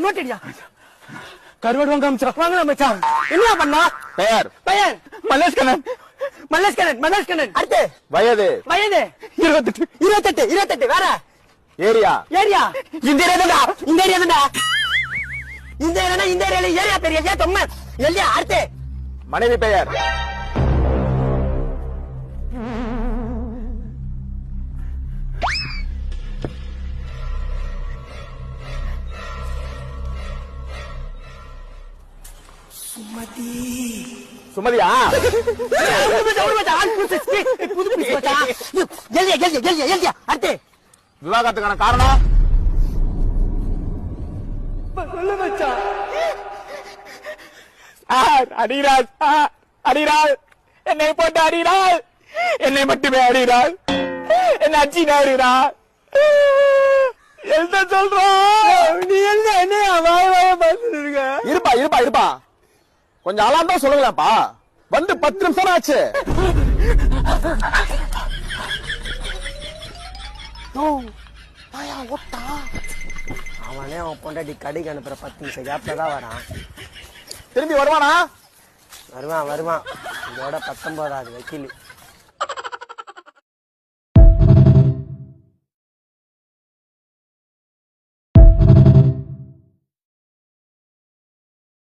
நோட்டடியா கருவாடு வாங்க மச்சான். என்ன பண்ணா? பெயர் பெயர் மல்லேஷ்கண்ணன். மல்லேஷ்கண்ணன். அடுத்து வயது 28. வேற ஏரியா இந்த ஏரியா ஏரியா பெரிய தொம்ம எல்லையா. அடுத்து மனைவி பெயர் சுமதியா? அடுத்து விவாகரத்துக்கான காரணம் அடிரால் என்னை போட்டு அடிரால், என்னை மட்டுமே அடிரால், என்ன அச்சினா அடிரால். எழுத சொல்றான். நீ என்ன இருப்பா கொஞ்சம் அலாந்தா சொல்லுங்களேப்பா. வந்து 10 நிமிஷம் ஆச்சு. அவனே அவன் பொண்டாட்டி கடைக்கு அனுப்புற 10 நிமிஷம் கேப்ல தான் வரான். திரும்பி வருவானா? வருவான். இதோட 19வது வக்கீல்.